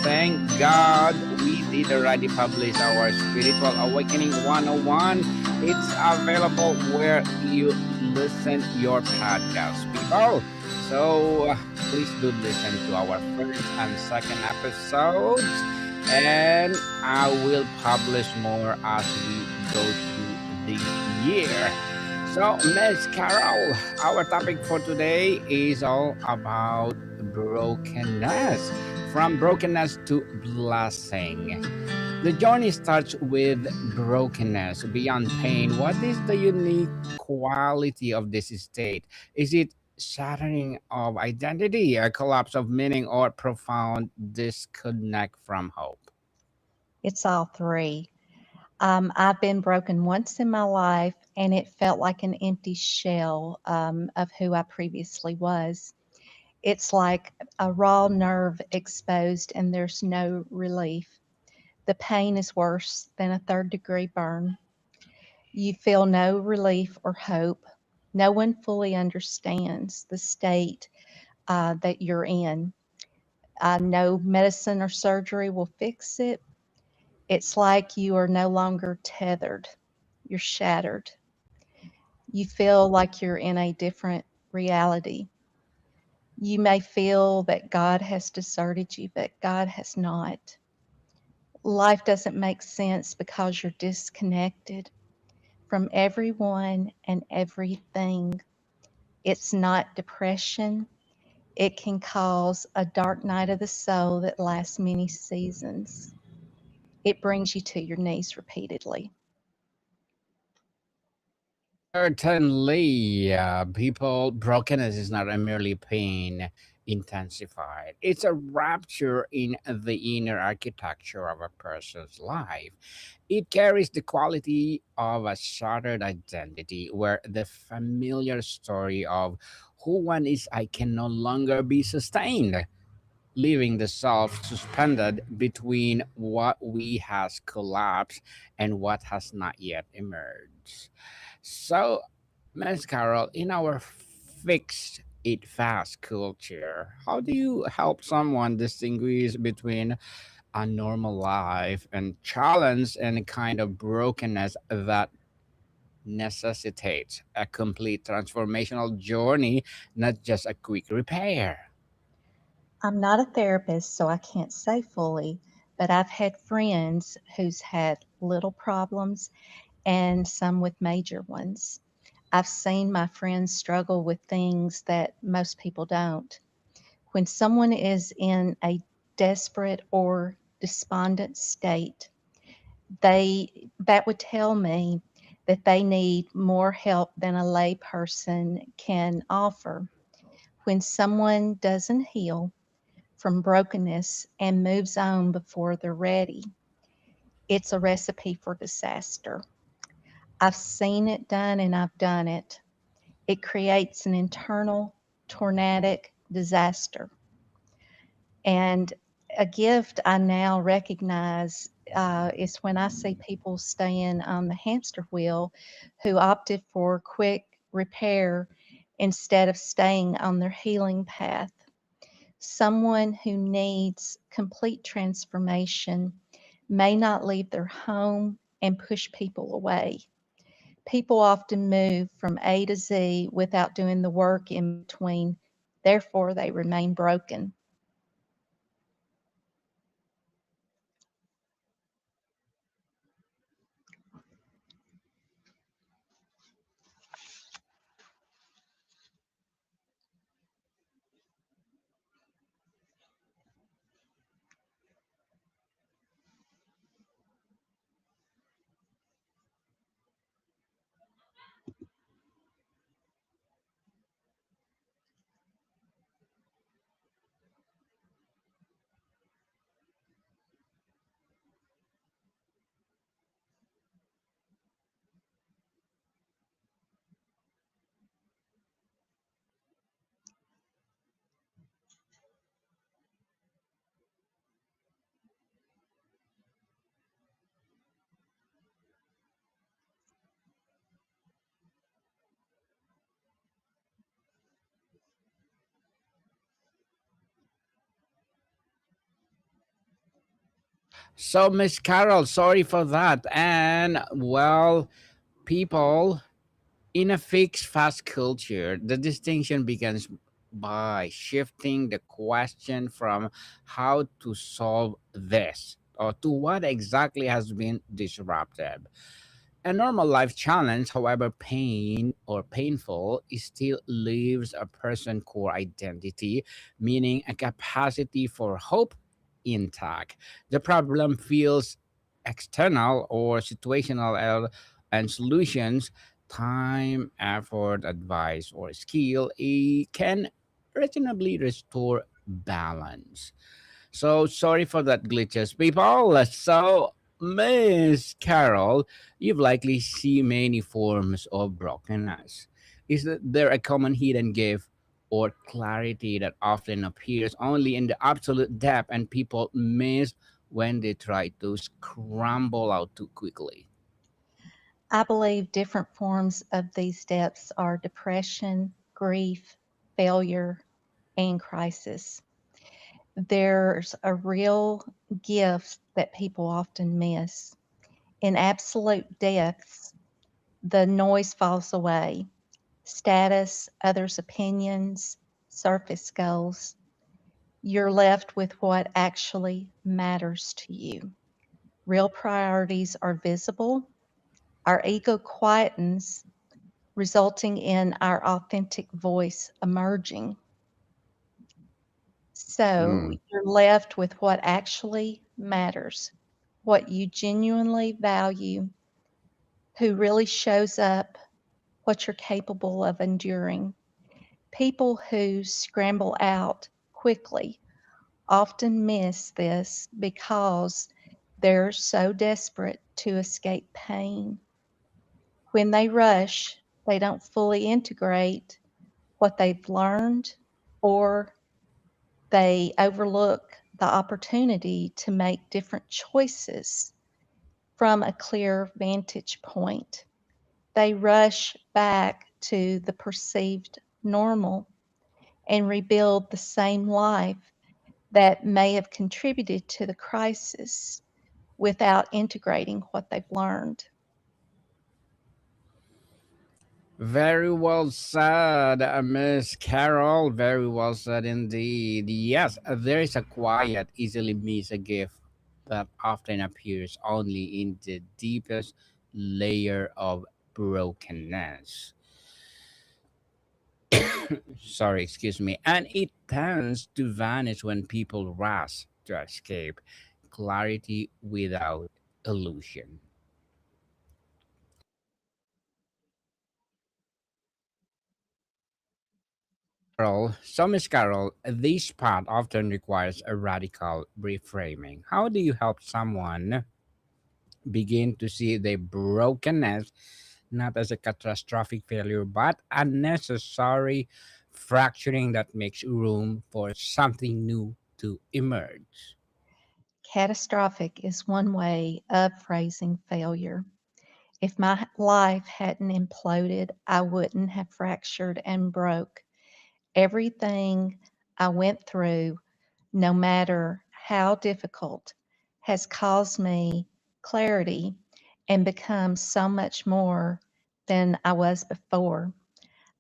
thank God we did already publish our Spiritual Awakening 101. It's available where you listen your podcast, people. So please do listen to our first and second episodes, and I will publish more as we go through this year. So, Miss Carol, our topic for today is all about brokenness. From brokenness to blessing. The journey starts with brokenness. Beyond pain, what is the unique quality of this state? Is it shattering of identity, a collapse of meaning, or profound disconnect from hope? It's all three. I've been broken once in my life, and it felt like an empty shell of who I previously was. It's like a raw nerve exposed, and there's no relief. The pain is worse than a third-degree burn. You feel no relief or hope. No one fully understands the state that you're in. No medicine or surgery will fix it. It's like you are no longer tethered. You're shattered. You feel like you're in a different reality. You may feel that God has deserted you, but God has not. Life doesn't make sense because you're disconnected from everyone and everything. It's not depression. It can cause a dark night of the soul that lasts many seasons. It brings you to your knees repeatedly. Certainly, people, brokenness is not a merely pain intensified. It's a rupture in the inner architecture of a person's life. It carries the quality of a shattered identity, where the familiar story of who one is I can no longer be sustained, leaving the self suspended between what we has collapsed and what has not yet emerged. So, Miss Carol, in our fixed it fast culture, how do you help someone distinguish between a normal life and challenge and a kind of brokenness that necessitates a complete transformational journey, not just a quick repair? I'm not a therapist, so I can't say fully, but I've had friends who's had little problems and some with major ones. I've seen my friends struggle with things that most people don't. When someone is in a desperate or despondent state, they that would tell me that they need more help than a lay person can offer. When someone doesn't heal from brokenness and moves on before they're ready, it's a recipe for disaster. I've seen it done and I've done it. It creates an internal tornadic disaster. And a gift I now recognize is when I see people staying on the hamster wheel who opted for quick repair instead of staying on their healing path. Someone who needs complete transformation may not leave their home and push people away. People often move from A to Z without doing the work in between, therefore, they remain broken. So, Miss Carol, sorry for that. And well, people in a fixed fast culture, the distinction begins by shifting the question from how to solve this or to what exactly has been disrupted. A normal life challenge, however painful, it still leaves a person core identity, meaning a capacity for hope intact. The problem feels external or situational and solutions, time, effort, advice, or skill, it can reasonably restore balance. So sorry for that glitches, people. So, Miss Carol, you've likely seen many forms of brokenness. Is there a common hidden gift or clarity that often appears only in the absolute depth and people miss when they try to scramble out too quickly? I believe different forms of these depths are depression, grief, failure, and crisis. There's a real gift that people often miss. In absolute depths, the noise falls away. Status, others' opinions, surface goals. You're left with what actually matters to you. Real priorities are visible. Our ego quietens, resulting in our authentic voice emerging. So Hmm. you're left with what actually matters, what you genuinely value, who really shows up, what you're capable of enduring. People who scramble out quickly often miss this because they're so desperate to escape pain. When they rush, they don't fully integrate what they've learned, or they overlook the opportunity to make different choices from a clear vantage point. They rush back to the perceived normal and rebuild the same life that may have contributed to the crisis without integrating what they've learned. Very well said, Miss Carol. Very well said indeed. Yes, there is a quiet, easily missed gift that often appears only in the deepest layer of brokenness. Sorry, excuse me. And it tends to vanish when people rush to escape clarity without illusion. Carol, so Miss Carol, this part often requires a radical reframing. How do you help someone begin to see their brokenness not as a catastrophic failure, but a necessary fracturing that makes room for something new to emerge? Catastrophic is one way of phrasing failure. If my life hadn't imploded, I wouldn't have fractured and broke. Everything I went through, no matter how difficult, has caused me clarity and become so much more than I was before.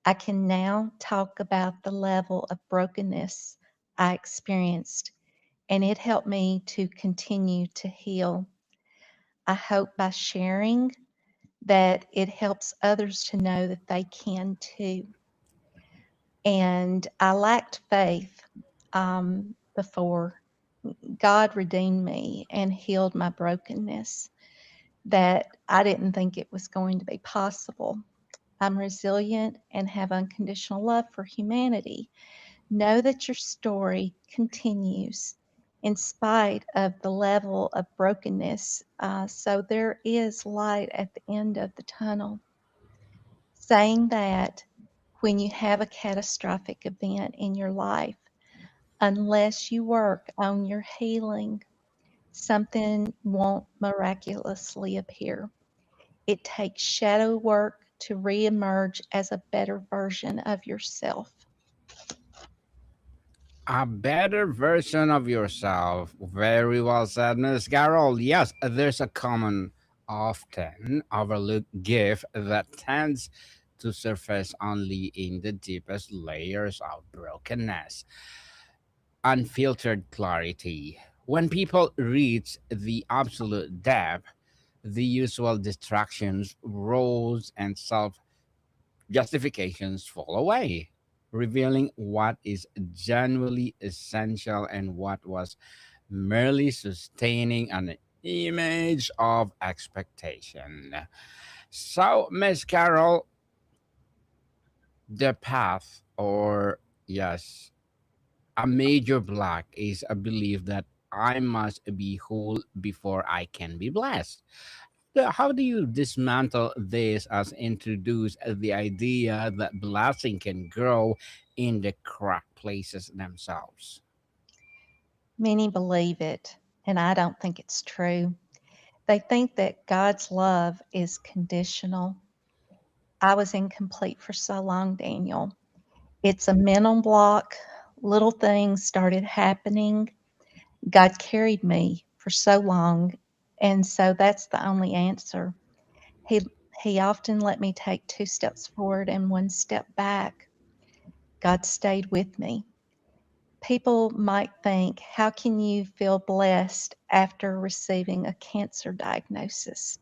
I can now talk about the level of brokenness I experienced, and it helped me to continue to heal. I hope by sharing that it helps others to know that they can too. And I lacked faith before. God redeemed me and healed my brokenness, that I didn't think it was going to be possible. I'm resilient and have unconditional love for humanity. Know that your story continues in spite of the level of brokenness. So there is light at the end of the tunnel. Saying that, when you have a catastrophic event in your life, unless you work on your healing, something won't miraculously appear. It takes shadow work to reemerge as a better version of yourself. A better version of yourself. Very well said, Miss Carol. Yes, there's a common, often overlooked gift that tends to surface only in the deepest layers of brokenness: unfiltered clarity. When people reach the absolute depth, the usual distractions, roles, and self justifications fall away, revealing what is genuinely essential and what was merely sustaining an image of expectation. So, Miss Carol, the path, or yes, a major block is a belief that I must be whole before I can be blessed. How do you dismantle this as introduce the idea that blessing can grow in the cracked places themselves? Many believe it, and I don't think it's true. They think that God's love is conditional. I was incomplete for so long, Daniel. It's a mental block. Little things started happening. God carried me for so long, and so that's the only answer. He he often let me take two steps forward and one step back. God stayed with me. People might think, how can you feel blessed after receiving a cancer diagnosis?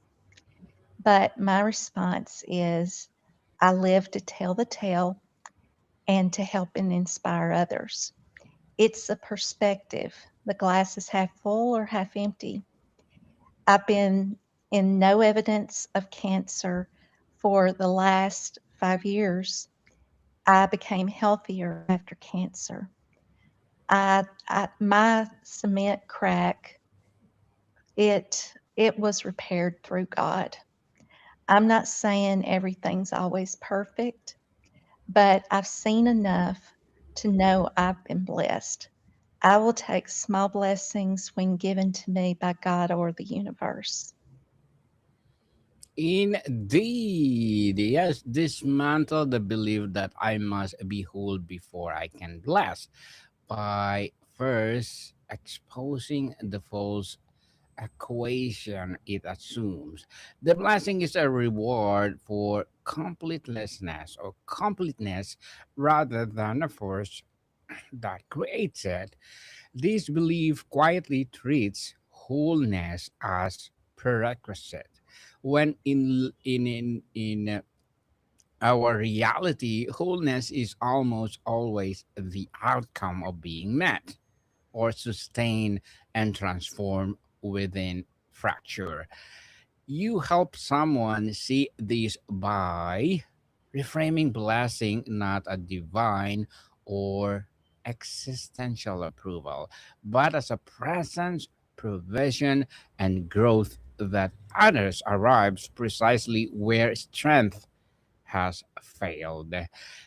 But my response is, I live to tell the tale and to help and inspire others. It's a perspective. The glass is half full or half empty. I've been in no evidence of cancer for the last 5 years. I became healthier after cancer. My cement crack, it was repaired through God. I'm not saying everything's always perfect, but I've seen enough to know I've been blessed. I will take small blessings when given to me by God or the universe. Indeed, yes, dismantle the belief that I must be whole before I can bless by first exposing the false equation it assumes. The blessing is a reward for completeness or completeness rather than a force that creates it. This belief quietly treats wholeness as prerequisite, when in our reality, wholeness is almost always the outcome of being met or sustained and transformed within fracture. You help someone see this by reframing blessing not a divine or existential approval, but as a presence, provision, and growth that others arrives precisely where strength has failed.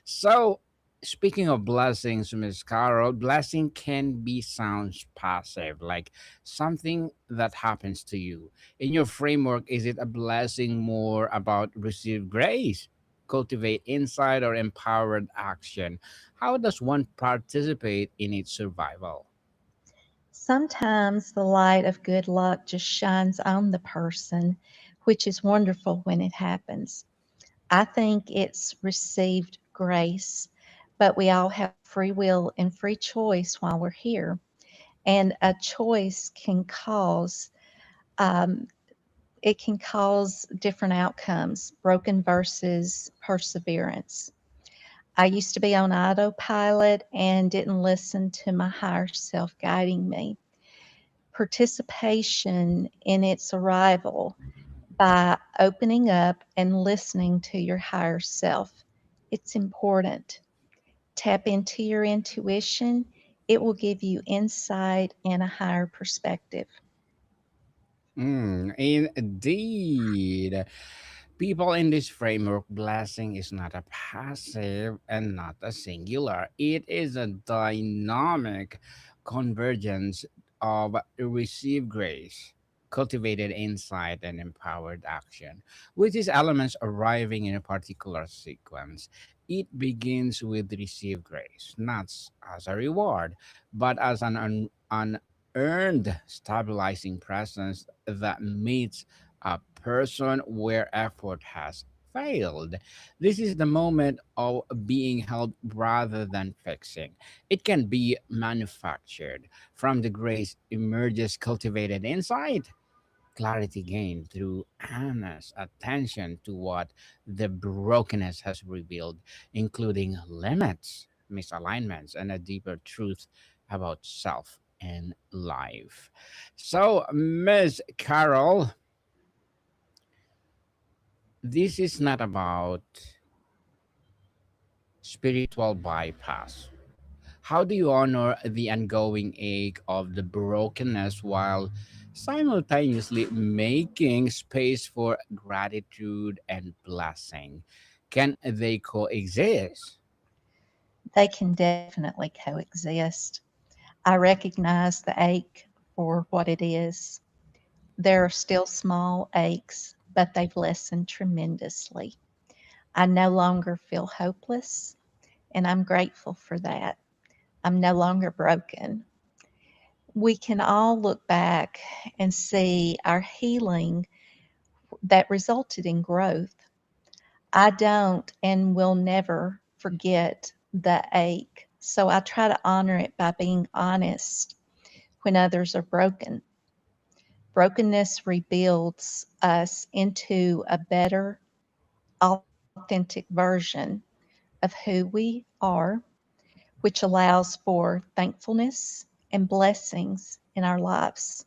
So, speaking of blessings, Miss Carol, blessing can be sounds passive, like something that happens to you. In your framework, is it a blessing more about receive grace, cultivate insight, or empowered action? How does one participate in its survival? Sometimes the light of good luck just shines on the person, which is wonderful when it happens. I think it's received grace, but we all have free will and free choice while we're here. And a choice can cause um, it can cause different outcomes, broken versus perseverance. I used to be on autopilot and didn't listen to my higher self guiding me. Participation in its arrival by opening up and listening to your higher self. It's important. Tap into your intuition. It will give you insight and a higher perspective. Indeed. People in this framework, blessing is not a passive and not a singular. It is a dynamic convergence of received grace, cultivated insight, and empowered action, with these elements arriving in a particular sequence. It begins with receive grace, not as a reward, but as an unearned stabilizing presence that meets a person where effort has failed. This is the moment of being held rather than fixing. It can be manufactured. From the grace emerges cultivated insight, clarity gained through honest attention to what the brokenness has revealed, including limits, misalignments, and a deeper truth about self and life. So, Miss Carol, this is not about spiritual bypass. How do you honor the ongoing ache of the brokenness while simultaneously making space for gratitude and blessing? Can they coexist? They can definitely coexist. I recognize the ache for what it is. There are still small aches, but they've lessened tremendously. I no longer feel hopeless, and I'm grateful for that. I'm no longer broken. We can all look back and see our healing that resulted in growth. I don't and will never forget the ache. So I try to honor it by being honest when others are broken. Brokenness rebuilds us into a better, authentic version of who we are, which allows for thankfulness and blessings in our lives.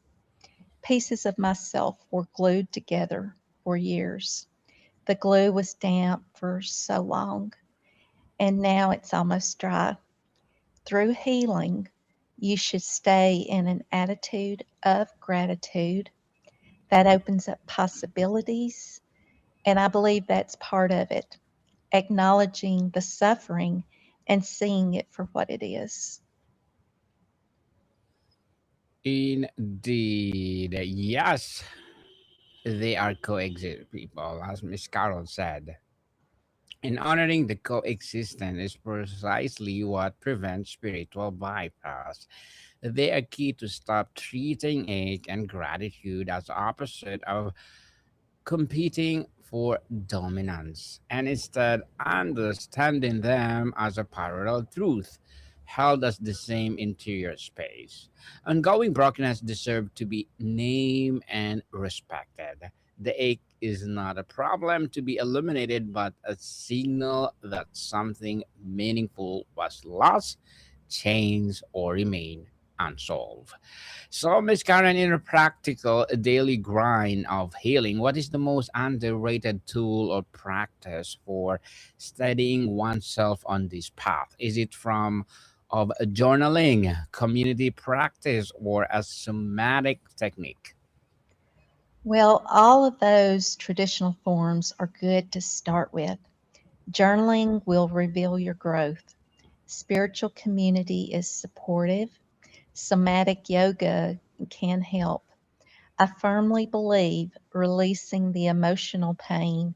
Pieces of myself were glued together for years. The glue was damp for so long, and now it's almost dry. Through healing, you should stay in an attitude of gratitude that opens up possibilities. And I believe that's part of it, acknowledging the suffering and seeing it for what it is. Indeed, yes, they are coexist people, as Miss Carol said. And honoring the coexistence is precisely what prevents spiritual bypass. They are key to stop treating ache and gratitude as opposite of competing for dominance, and instead understanding them as a parallel truth held as the same interior space. Ongoing brokenness deserve to be named and respected. The ache is not a problem to be eliminated, but a signal that something meaningful was lost, changed, or remained unsolved. So, Miss Karen, in a practical daily grind of healing, what is the most underrated tool or practice for studying oneself on this path? Is it from of journaling, community practice, or a somatic technique? Well, all of those traditional forms are good to start with. Journaling will reveal your growth. Spiritual community is supportive. Somatic yoga can help. I firmly believe releasing the emotional pain,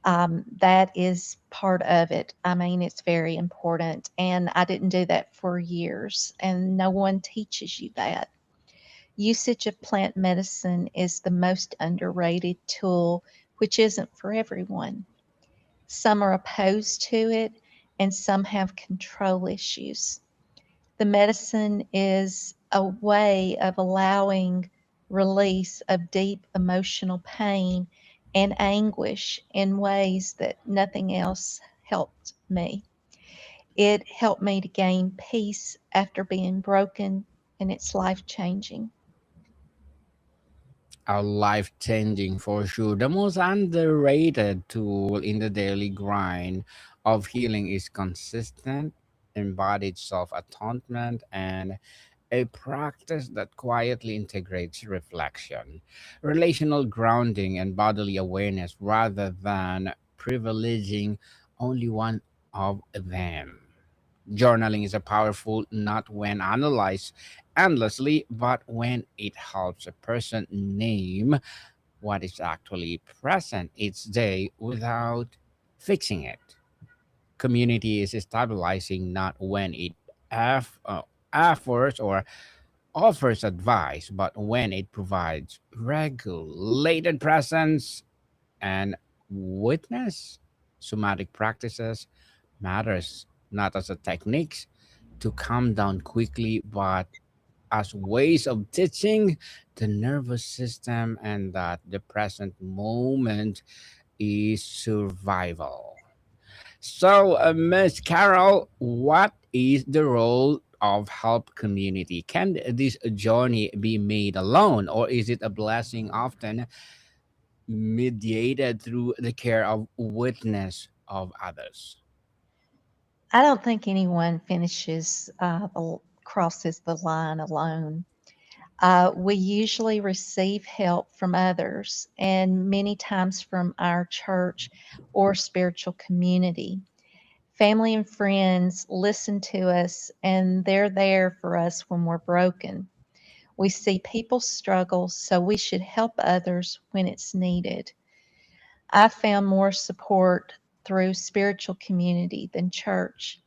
that is part of it. I mean, it's very important. And I didn't do that for years, and no one teaches you that. Usage of plant medicine is the most underrated tool, which isn't for everyone. Some are opposed to it, and some have control issues. The medicine is a way of allowing release of deep emotional pain and anguish in ways that nothing else helped me. It helped me to gain peace after being broken, and it's life changing. Are life changing for sure. The most underrated tool in the daily grind of healing is consistent, embodied self atonement and a practice that quietly integrates reflection, relational grounding, and bodily awareness rather than privileging only one of them. Journaling is a powerful not when analyzed endlessly, but when it helps a person name what is actually present each day without fixing it. Community is stabilizing not when it aff- uh, offers or offers advice, but when it provides regulated presence and witness. Somatic practices matters not as a techniques to calm down quickly, but as ways of teaching the nervous system and that the present moment is survival. So, Miss Carol, what is the role of help community? Can this journey be made alone, or is it a blessing often mediated through the care of witness of others? I don't think anyone crosses the line alone. We usually receive help from others and many times from our church or spiritual community. Family and friends listen to us and they're there for us when we're broken. We see people struggle, so we should help others when it's needed. I found more support through spiritual community than church.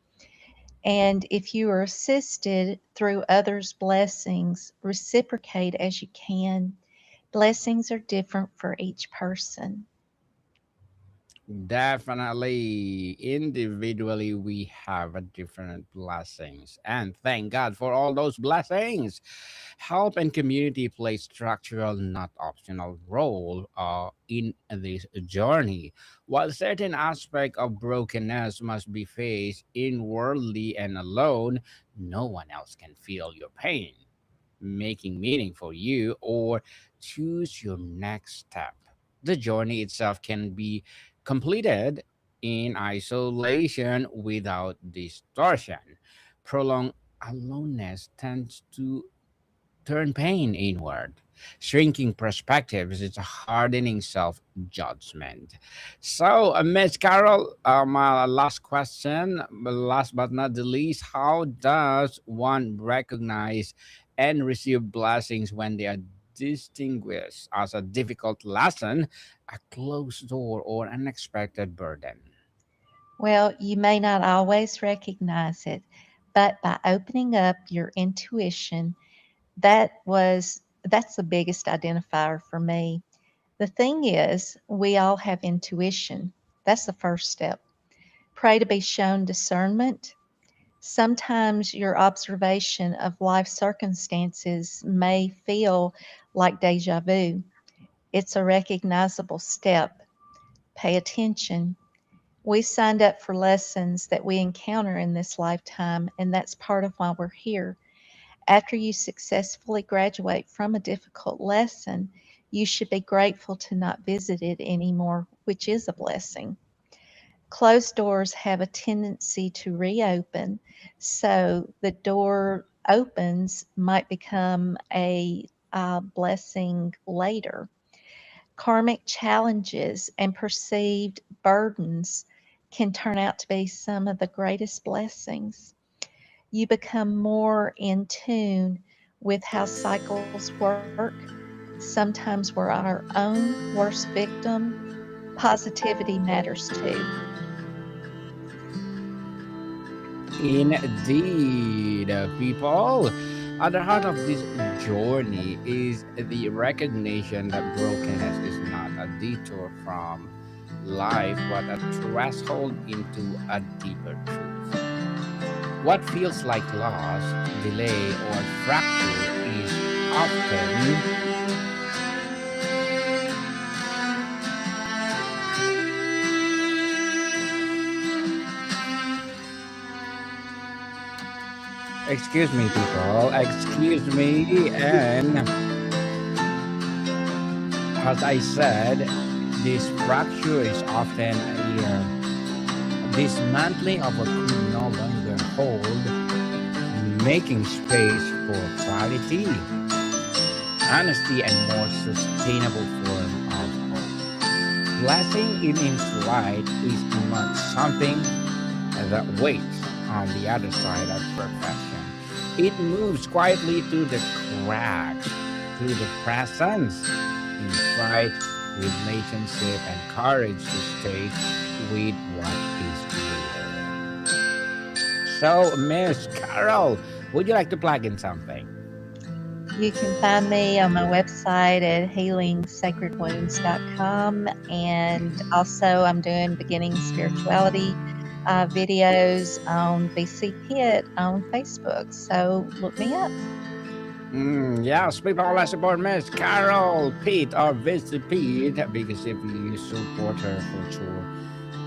And if you are assisted through others' blessings, reciprocate as you can. Blessings are different for each person. Definitely, individually, we have a different blessings, and thank God for all those blessings. Help and community play structural, not optional role in this journey. While certain aspect of brokenness must be faced inwardly and alone, no one else can feel your pain, making meaning for you, or choose your next step. The journey itself can be completed in isolation without distortion. Prolonged aloneness tends to turn pain inward. Shrinking perspectives is a hardening self judgment. So, Miss Carol, my last question, last but not the least, how does one recognize and receive blessings when they are distinguished as a difficult lesson, a closed door, or unexpected burden? Well, you may not always recognize it, but by opening up your intuition, that's the biggest identifier for me. The thing is, we all have intuition. That's the first step. Pray to be shown discernment. Sometimes your observation of life circumstances may feel like deja vu. It's a recognizable step. Pay attention. We signed up for lessons that we encounter in this lifetime, and that's part of why we're here. After you successfully graduate from a difficult lesson, you should be grateful to not visit it anymore, which is a blessing. Closed doors have a tendency to reopen, so the door opens might become a blessing later. Karmic challenges and perceived burdens can turn out to be some of the greatest blessings. You become more in tune with how cycles work. Sometimes we're our own worst victim. Positivity matters too. Indeed, people. At the heart of this journey is the recognition that brokenness is not a detour from life, but a threshold into a deeper truth. What feels like loss, delay, or fracture is often, excuse me, people, excuse me, and as I said, this fracture is often a dismantling of what could no longer hold, making space for clarity, honesty, and more sustainable form of hope. Blessing in its light is not something that waits on the other side of perfection. It moves quietly through the cracks, through the presence, insight, relationship, and courage to stay with what is real. So, Miss Carol, would you like to plug in something? You can find me on my website at healingsacredwounds.com. And also, I'm doing beginning spirituality videos on BC Pitt on Facebook. So look me up. Yes, people, let's support Miss Carol Pete or visit Pete because if you support her for sure,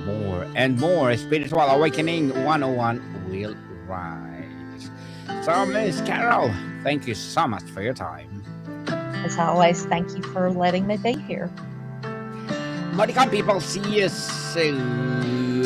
more and more spiritual awakening 101 will rise. So, Miss Carol, thank you so much for your time. As always, thank you for letting me be here. Monica people, see you soon.